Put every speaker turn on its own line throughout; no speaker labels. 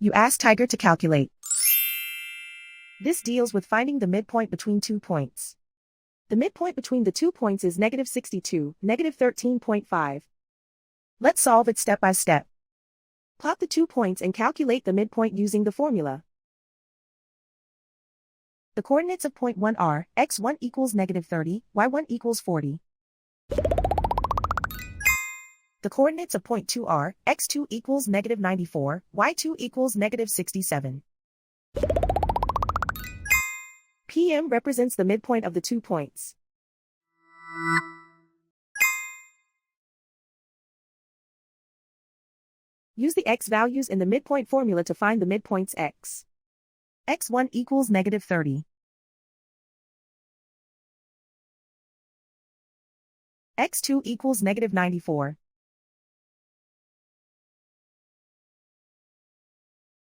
You ask Tiger to calculate. This deals with finding the midpoint between 2 points. The midpoint between the 2 points is -62, -13.5. Let's solve it step by step. Plot the 2 points and calculate the midpoint using the formula. The coordinates of point 1 are, x1 equals -30, y1 equals 40. The coordinates of point 2 are, x2 equals -94, y2 equals -67. PM represents the midpoint of the 2 points. Use the x values in the midpoint formula to find the midpoints x. x1 equals -30. x2 equals -94.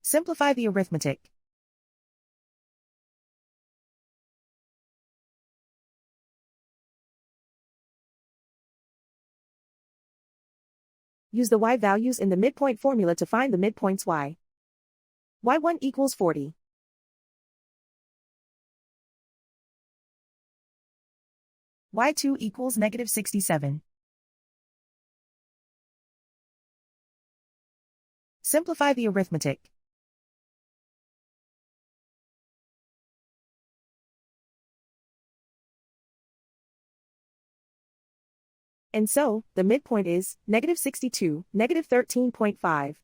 Simplify the arithmetic. Use the y values in the midpoint formula to find the midpoints y. y1 equals 40. y2 equals -67. Simplify the arithmetic. And so, the midpoint is -62, -13.5.